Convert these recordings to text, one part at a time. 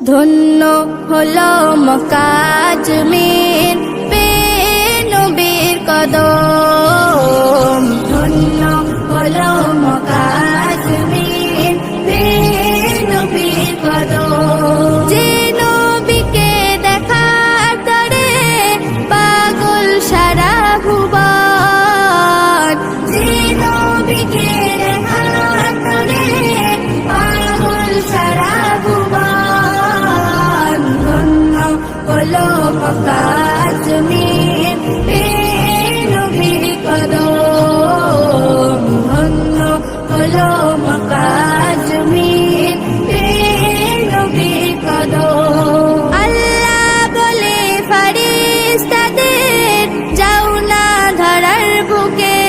ধন্য হলো মক্কা জমিন পেয়ে নবীর কদম। ধন্য হলো মক্কা জমিন পেয়ে নবীর কদম। যে নবীকে দেখার তরে পাগল সারা ভুবন। যে নবীকে দেখার তরে পাগল সারা ভুবন। ধন্য হলো মক্কা জমিন পেয়ে নবীর কদম। ধন্য হলো মক্কা জমিন পেয়ে নবীর কদম। আল্লাহ বলে ফারিস্তাদের যাও না ধরার বুকে,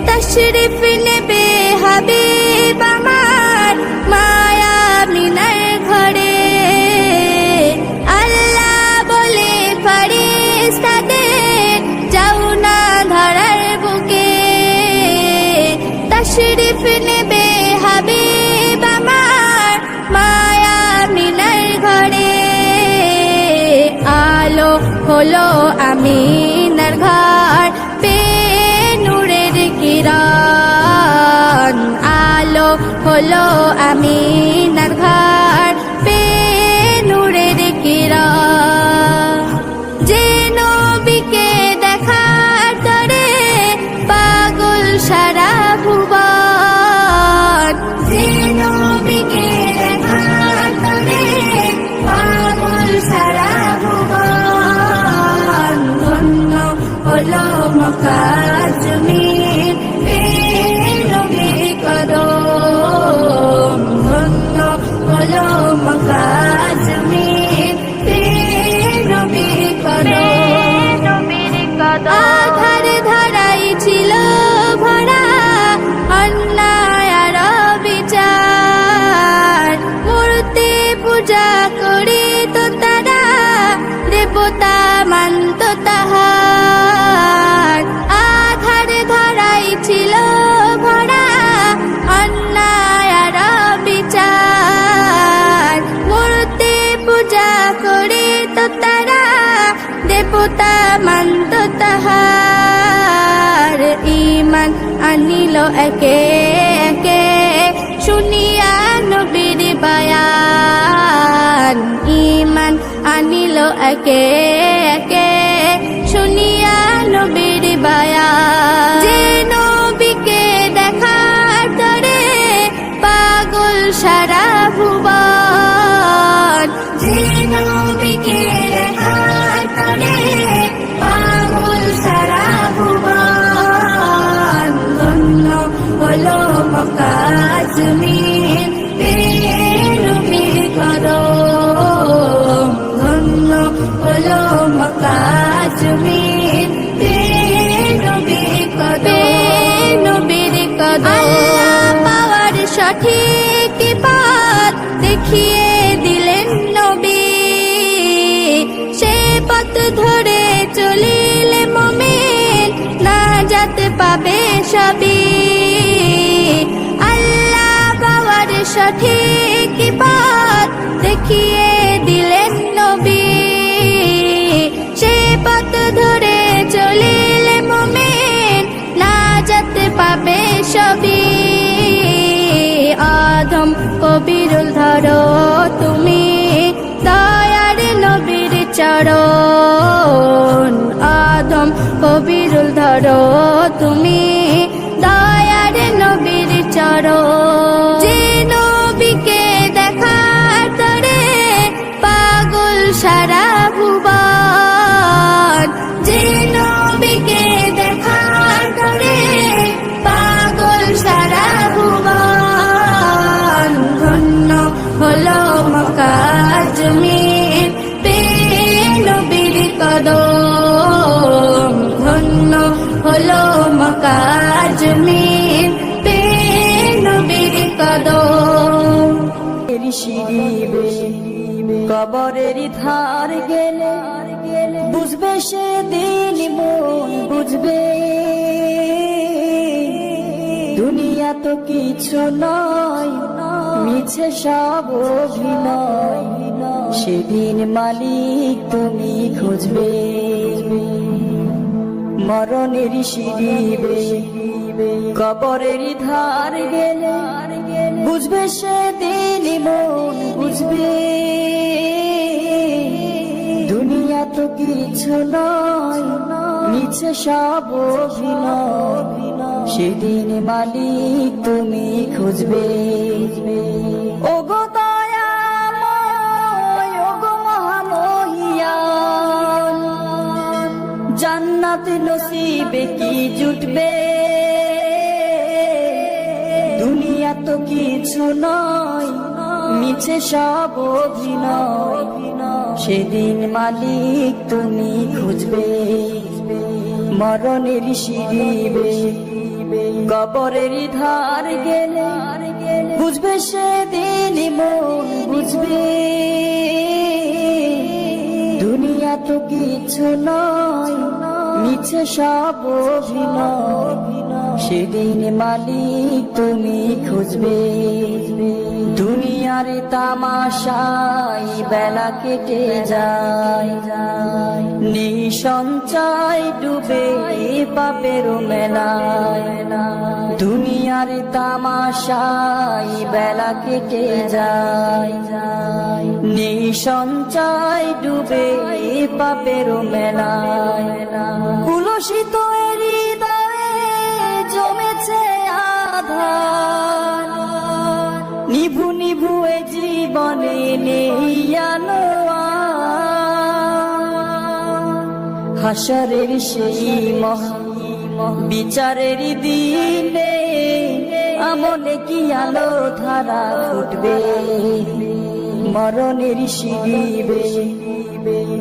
তশরিফ নেবে হাবিব আমার মায়া মিনার ঘরে। আল্লাহ বলে ফারিস্তাদের যাও না ধরার বুকে, তশরিফ নেবে হাবিব আমার মায়া মিনার ঘরে। আলো হলো আমিনার ঘর পেয়ে নূরের কিরণ। আলো হলো আমিনার ঘর পেয়ে নূরের কিরণ। যে নবীকে দেখার তরে পাগল সারা ভুবন। যে নবীকে দেখার তরে পাগল সারা ভুবন। ধন্য হলো মক্কা জমিন পেয়ে নবীর কদম। ধন্য হলো মক্কা জমিন পেয়ে নবীর কদম। আধার ধারাই ছিল ভরা অন্যায় আর বিচার। মূর্তি পূজা করি তো তারা দেবতা মানত তাহার। আধার ধারাই ছিল ভরা অন্যায় আর বিচার। মূর্তি পূজা করি তো তারা দেবতা মানত তাহার। ঈমান আনিল একে একে শুনিয়া নবীর বায়ান। ঈমান আনিল একে একে শুনিয়া নবীর বায়ান। যে নবীকে দেখার তরে পাগল সারা ভুবন। যে নবীকে দেখার তরে পাগল সারা ভুবন। ধন্য হলো মক্কা জমিন পেয়ে নবীর কদম। ধন্য হলো মক্কা জমিন পেয়ে নবীর কদম। নবীর কদম। আল্লাহ পাওয়ার সঠিক পথ দেখিয়ে দিলেন নবী। সে পথ ধরে চলিলে মুমিন নাজাত পাবে সবই। আল্লাহ পাওয়ার সঠিক পথ দেখিয়ে দিলেন নবী। সে পথ ধরে চলিলে মুমিন নাজাত পাবে সবই। আদম কবিরুল ধরো তুমি দয়ার নবীর চরণ। আদম কবিরুল ধরো তুমি দয়ার নবীর চরণ। যে নবীকে দেখার তরে পাগল সারা ভুবন। যে নবীকে দেখার তরে পাগল সারা ভুবন। ধন্য হলো মক্কা জমিন পেয়ে নবীর কদম। ধন্য হলো মক্কা জমিন পেয়ে নবীর কদম। কবরের ধার গেলে বুঝবে সেদিন মন বুঝবে। দুনিয়া তো কিছু নয়, মিছে সব অভিনয়, সেদিন মালিক তুমি খুঁজবে, মরণের সিঁড়ি বেয়ে কবরের ধার গেলে বুঝবে সেদিন মন বুঝবে, দুনিয়া তো কিছু নয়, মিছে সব অভিনয়, সেদিন মালিক তুমি খুঁজবে। ওগো দয়াময়, ওগো মহামহিয়ান, জান্নাত নসিবে কি জুটবে, দুনিয়া তো কিছু নয়, মিছে সব অভিনয়, সেদিন মালিক তুমি খুঁজবে, মরণের সিঁড়ি বেয়ে কবরের ধার গেলে বুঝবে সেদিন মন বুঝবে, দুনিয়া তো কিছু নয়, মিছে সব অভিনয়, সেদিন মালিক তুমি খুঁজবে। দুনিয়ার তামাশাই বেলা কেটে যায়, নিঃসঞ্চয় ডুবে পাপের মেলায়, দুনিয়ার তামাশাই বেলা কেটে যায়, নিঃসঞ্চয় ডুবে পাপের মেলায়, কুলসিত হৃদয়ে জমেছে আধার, নিভু নিভু এ জীবনে নেই আলো, হাসরের সেই বিচারের দিনে আমলে কি আলো ধারা ফুটবে, মরণের সিঁড়ি বেয়ে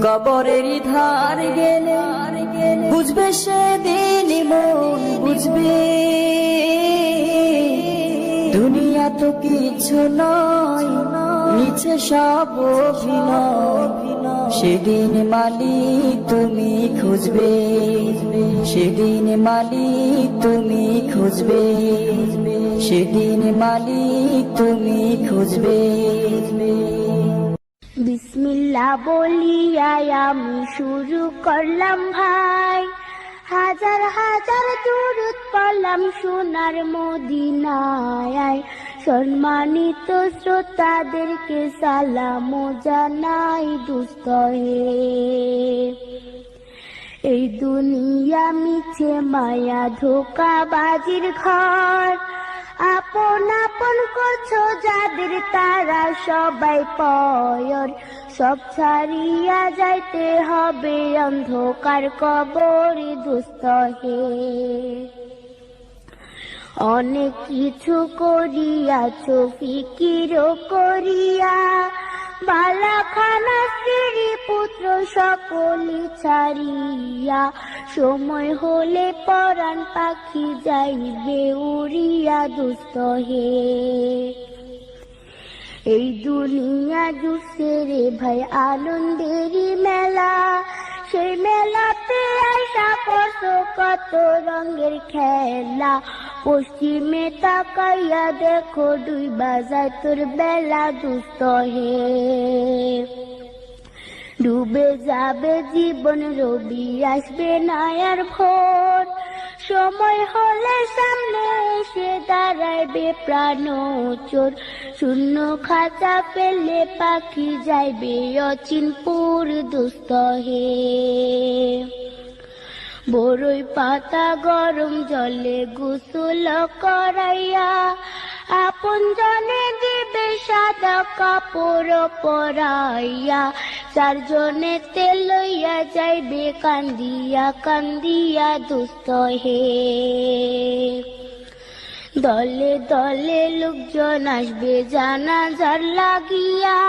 কবরের ধার গেলে বুঝবে সেদিন মন বুঝবে, দুনিয়া তো কিছু নয়, মিছে সব অভিনয়, সেদিন মালিক তুমি খুঁজবে, সেদিন মালিক তুমি খুঁজবে, সেদিন মালিক তুমি খুঁজবে। বিসমিল্লাহ বলিয়াই আমি শুরু করলাম ভাই, হাজার হাজার দুরূদ পড়লাম সোনার মদিনায়, সম্মানিত শ্রোতাদেরকে সালাম জানাই দুস্ত হে। এই দুনিয়া মিছে মায়া ধোঁকাবাজির ঘর, আপন আপন করছো যাদের তারা সবাই পয়র, সব ছাড়িয়া যাইতে হবে অন্ধকার কবরে দুস্ত হে। অনেক কিছু করিয়াছো ফিকির করিয়া, বালাখানা স্ত্রী পুত্র সকলি ছাড়িয়া, সময় হলে পরাণ পাখি যাইবে উড়িয়া দুস্ত হে। এই দুনিয়া জুড়ছে রে ভাই আনন্দেরই মেলা, সেই মেলাতে আশা করছো কত রঙের খেলা, পশ্চিমে তাকাইয়া দেখো দুই বাজায় তোর বেলা দুস্ত হে। ডুবে যাবে জীবন রবি আসবে না আর ভোর, সময় হলে সামনে এসে দাঁড়াইবে প্রাণ চোর, শূন্য খাঁচা পেলে পাখি যাইবে অচিনপুর দুস্ত হে। বড়ই পাতা গরম জলে গোসল করাইয়া, আপন জনে দিবে সাদা কাপড় পরাইয়া, চারজনে তেল লইয়া যাইবে কান্দিয়া কান্দিয়া দুস্ত হে। দলে দলে লোকজন আসবে জানাজার লাগিয়া,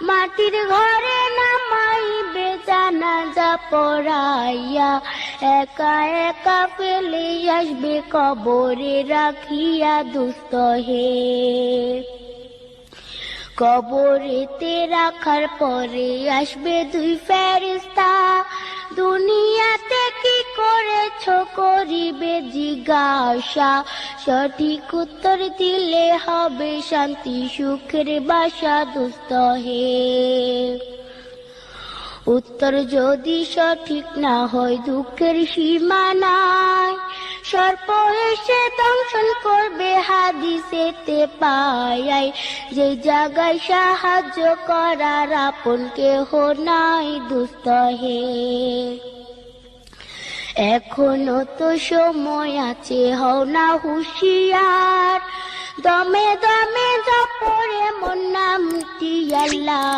মাটির ঘরে নামাইবে জানাজা পড়াইয়া, একা একা ফেলে আসবে কবরে রাখিয়া দুস্ত হে। কবরেতে রাখার পরে আসবে দুই ফেরেশতা, দুনিয়াতে কি করে পেয়েছ করিবে জিজ্ঞাসা, সঠিক উত্তর দিলে হবে শান্তি সুখের বাসা দুস্থ হে। উত্তর যদি সঠিক না হয় দুঃখের সীমা নাই, সর্প এসে দংশন করবে হাদিসেতে পাই, যে জায়গায় সাহায্য করার আপন কেহ নাই দুস্থ হে। এখনো তো সময় আছে, হও না হুঁশিয়ার, দমে দমে জপরে মন নামটি আল্লাহ,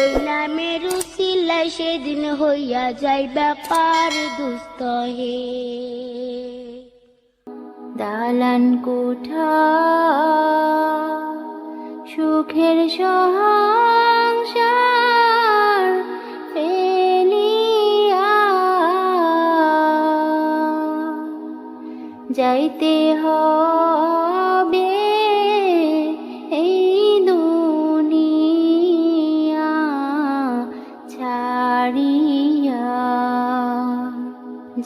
এই নামের উসিলায় সেদিন হইয়া যায় ব্যাপার দুস্থ হে। দালান কোঠা সুখের সংসার ফেলিয়া যাইতে হবে এই দুনিয়া ছাড়িয়া,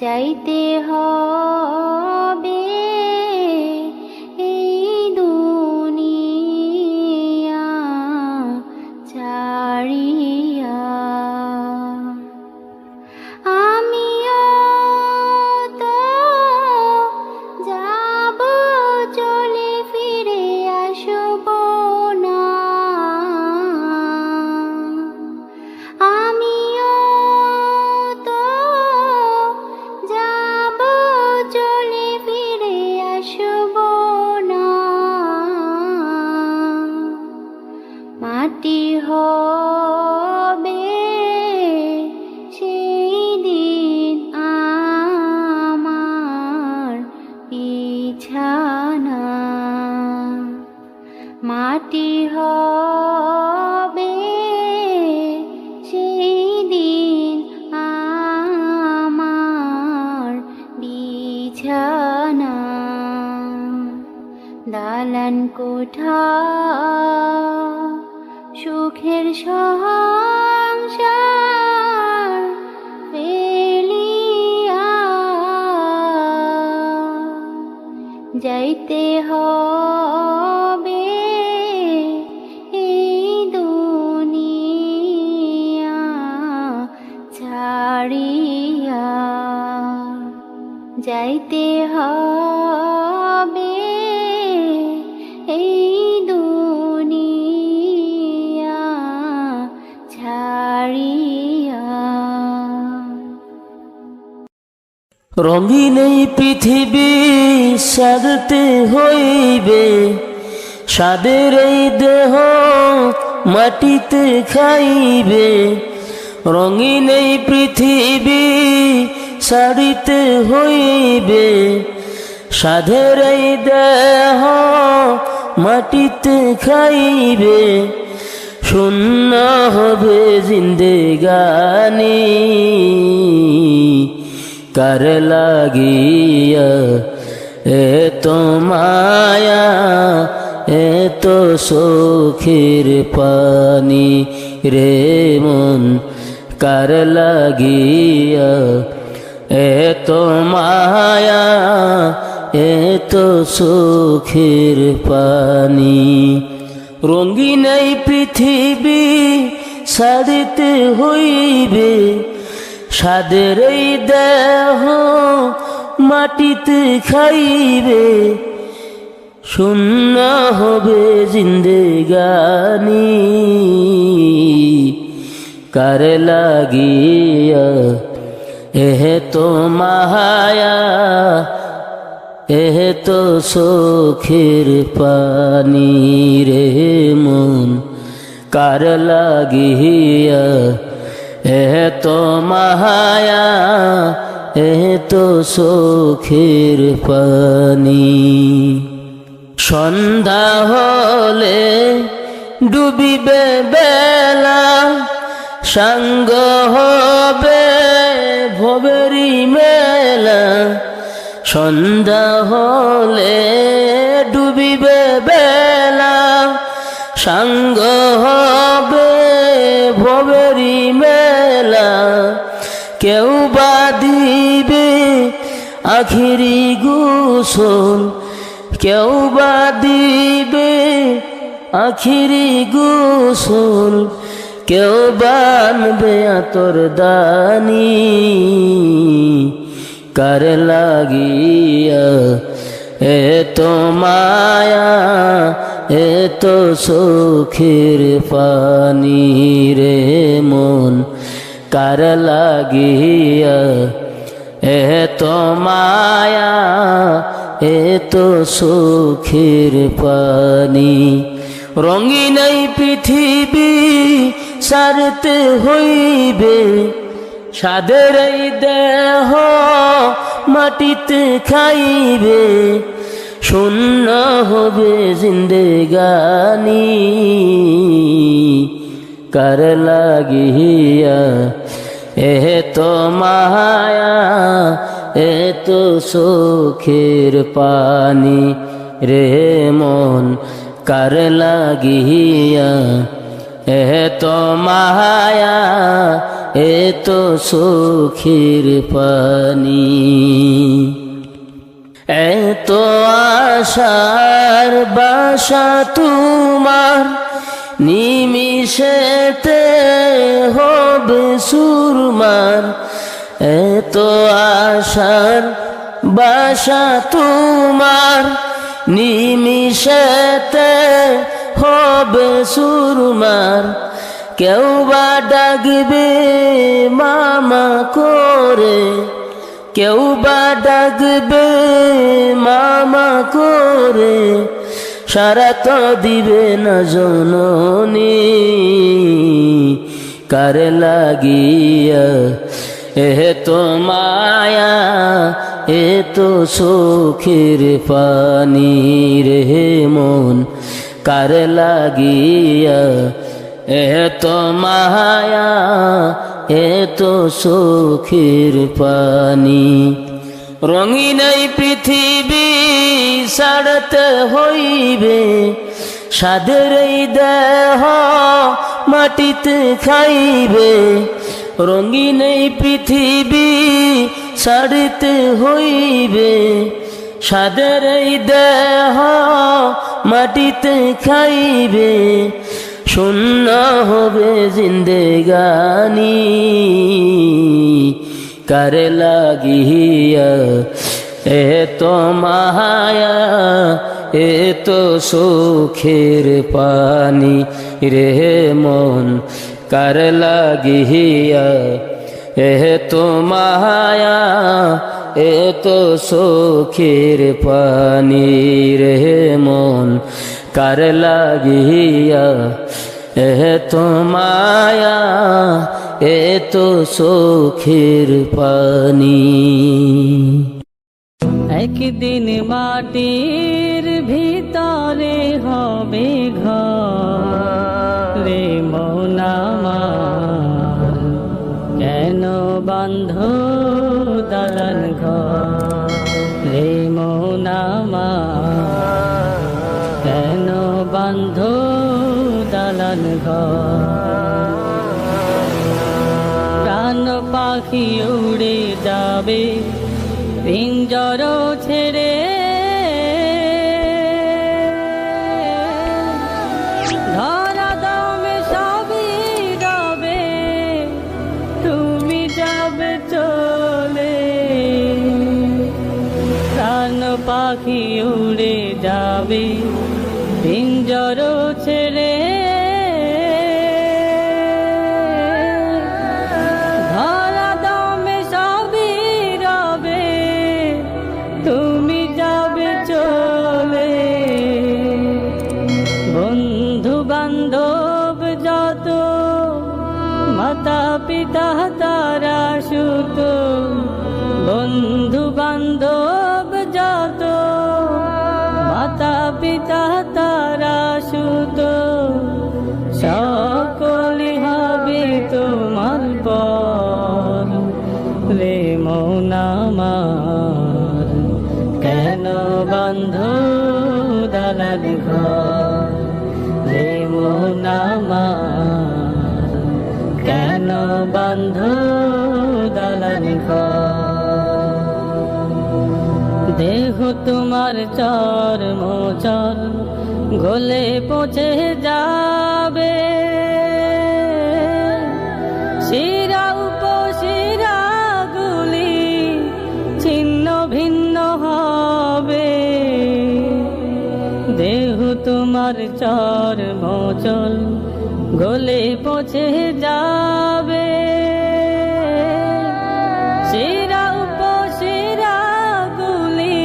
যাইতে হবে এই দুনিয়া ছাড়িয়া। আমিও তো যাব, চলে ফিরে আসব না, আমিও তো যাব, চলে ফিরে আসব না, মাটি হবে সেই দিন আমার বিছানা, মাটি হবে সেই দিন আমার বিছানা। দালান কোঠা সুখের সংসার ফেলিয়া যাইতে হবে এই দুনিয়া ছাড়িয়া, যাইতে হবে এই দুনিয়া ছাড়িয়া। রঙিন এই পৃথিবী সাজতে হইবে, সাদের এই দেহ মাটিতে খাইবে। রঙিন এই পৃথিবী সারিতে হইবে, সাধের এই দেহ মাটিতে খাইবে। শূন্য হবে জিন্দেগানি, কার লাগিয়া এত মায়া এত চোখের পানি রে মন, কার লাগিয়া এত মায়া এত চোখের পানি। রঙিন এই পৃথিবী ছাড়িতে হইবে, সাদের এই দেহ মাটিতে খাইবে। শূন্য হবে জিন্দেগানি, কার লাগিয়া এতো মায়া এতো চোখের পানি রে মন, কার লাগিয়া এতো মায়া এতো চোখের পানি। সন্ধ্যা হলে ডুবিবে বেলা, সাঙ্গ হবে ভবেরি মেলা। সন্ধ্যা হলে ডুবিবে বেলা, সাঙ্গ হবে ভবেরি মেলা। কেউ বা দিবে আখিরি গোসল কেউ বা দিবে আখিরি গোসল কেউ বানবে আতর দানি কার লাগিয়া এত মায়া এত চোখের পানি রে মন কার লাগিয়া এত মায়া এত চোখের পানি রঙিন এই পৃথিবী সারতে হইবে সাদের এই দেহ মাটিতে খাইবে শূন্য হবে জিন্দেগানি কার লাগিয়া এত মায়া এত চোখের পানি রে মন কার লাগিয়া এত মায়া এত চোখের পানি এত আশার বাসা তোমার নিমিষেতে হবে সুরমার এত আশার বাসা তোমার নিমিষেতে হবে সুরমার কেউ বা ডাকবে মামা করে কেউ বা ডাকবে মামা করে সারা তো দিবে না জননী কার লাগিয়া এত মায়া এত চোখের পানি রে মন কার লাগিয়া এত মায়া এত চোখের পানি রঙিন এই পৃথিবী ছাড়তে হইবে সাদের এই দেহ মাটিতে খাইবে রঙিন এই পৃথিবী ছাড়তে হইবে সাদের এই দেহ মাটিতে খাইবে শূন্য হবে জিন্দেগানি কার লাগিয়া এত মায়া এত চোখের পানি রে মন কার লাগিয়া এত মায়া এত চোখের পানি রে মন কার লাগিয়া এত মায়া এত চোখের পানি একদিন মাটির ভিতরে হবে ঘর রে মন আমার কেন বান্ধ দালান ঘর রে মন আমার কেন বান্ধ দালান ঘর প্রাণ পাখি উড়ে যাবে পিঞ্জর ছেড়ে ধরা দমে সবই রবে তুমি যাবে চলে প্রাণ পাখি উড়ে যাবে পিঞ্জর ছেড়ে তুমি যাবে চলে বন্ধু বান্ধব যত মাতা পিতা তারা সুত বন্ধু বান্ধব যত মাতা পিতা তারা সুত সকলে হবে তোমার পর রে মন আমার কেন বান্ধ দালান ঘর রে মন আমার কেন বান্ধ দালান ঘর তোমার চর মোচর গলে পচে যাবে, শিরা উপশিরা গুলি ছিন্ন ভিন্ন হবে। দেহ তোমার চর মোচর গলে পচে যাবে, শিরা উপশিরা গুলি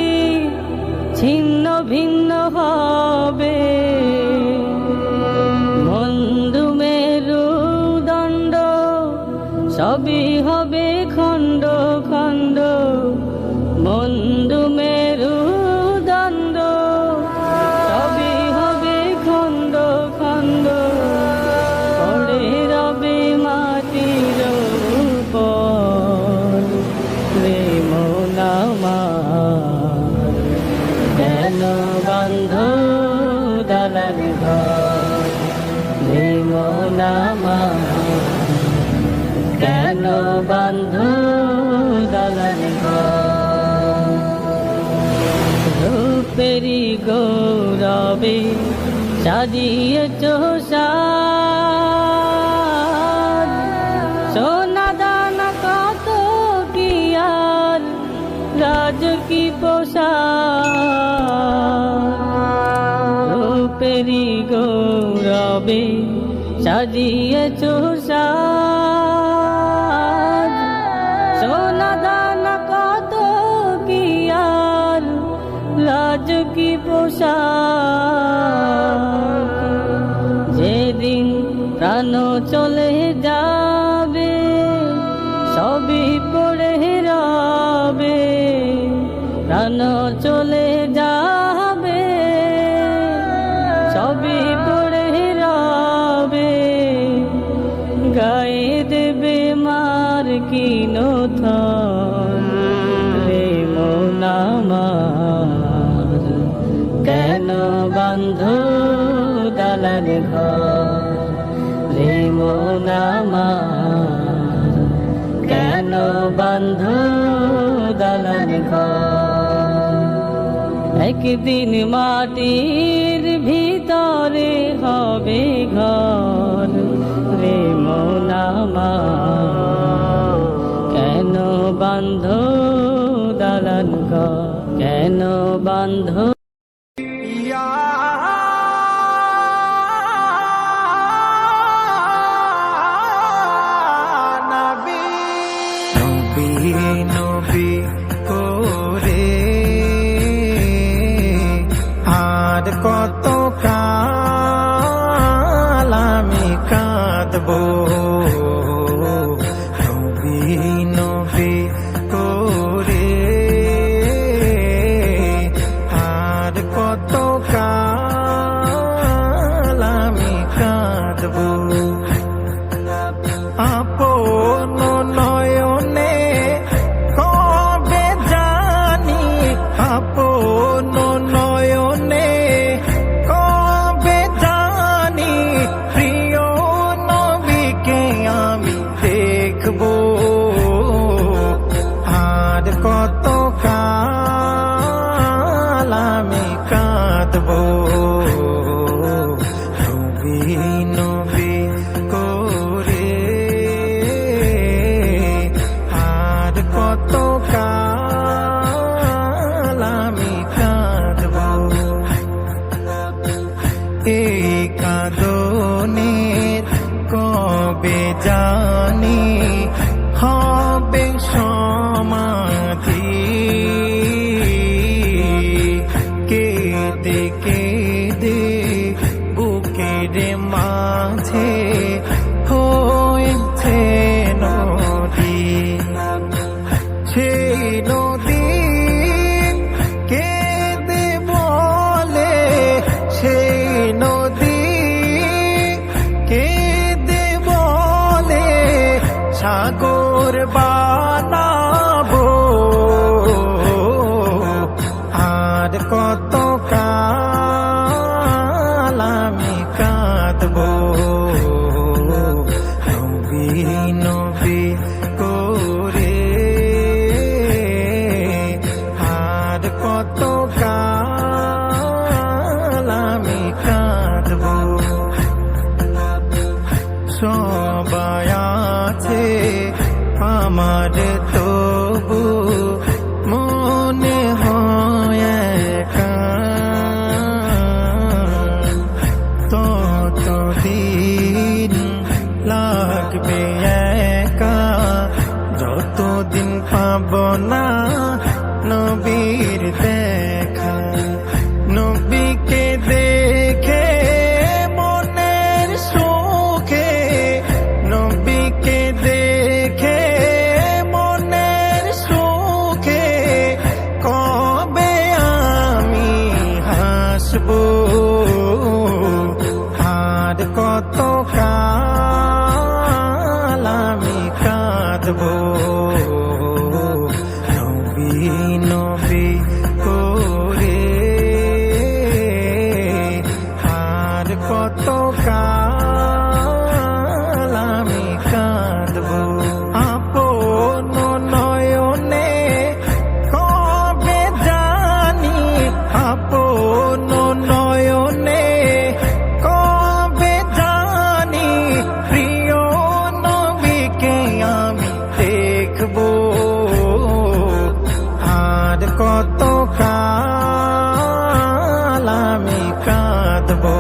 ছিন্ন ভিন্ন হবে। বন্ধু মেরুদণ্ড সবই হবে খণ্ড খণ্ড, বন্ধু মেরুদণ্ড সবই হবে খণ্ড খণ্ড, পড়ে রবে মাটির উপর। রে মন আমার কেন বান্ধ দালান ঘর, রে মন আমার কেন বান্ধ দালান ঘর। রূপেরি গৌরবে সাজিয়েছ সাজ, সোনা দানা কত কি আর রাজ কি পোশাক। রূপেরি গৌরবে সাজিয়েছ সাজ, সোনা দানা কত কি আর রাজ কি পোশাক। যেদিন প্রাণ চলে যাবে সবই পড়ে রবে, প্রাণ চলে যাবে সবই পড়ে রবে। গায়ে দেবে মার কি নথন, রে মন আমার কেন বান্ধ দালান ঘর, রে মন আমার কেন বান্ধ দালান ঘর। একদিন মাটির ভিতরে হবে ঘর, রে মন আমার কেন বান্ধ দালান ঘর, কেন বান্ধ নবী করে আর কত কাল আমি কাঁদবো। নবী নবী করে আর কত কাল আমি কাঁদবো। আপন নয়নে কবে জানি, আপন নয়নে কবে জানি প্রিয় নবীকে আমি দেখবো। আর কত কাল আমি কাঁদবো। নবী নবী করে আর কত কাল আমি কাঁদবো। এই কাঁদনের কবে জানি হবে সমাধি। কেঁদে কেঁদে বুকের মাঝে হয়েছে নদী। সেই নদী কেঁদে বলে, সেই নদী কেঁদে বলে সাগর বানাবো। আর কত কাল আমি কাঁদবো। নবী নবী করে আর কত কাঁদবো সবাই আছে আমার তবু মনে হয় একা ততদিন লাগবে একা যতদিন পাব না নবীর দেখা নবীকে দেখে মনের সুখে নবীকে দেখে মনের সুখে কবে আমি হাসবো আর কত কাল আমি কাঁদবো নবী নবী করে আর কত কাল আমি কাঁদবো আপন নয়নে কবে জানি আপন নয়নে কবে জানি প্রিয় নবীকে আমি দেখবো আর কত কাল আমি কাঁদবো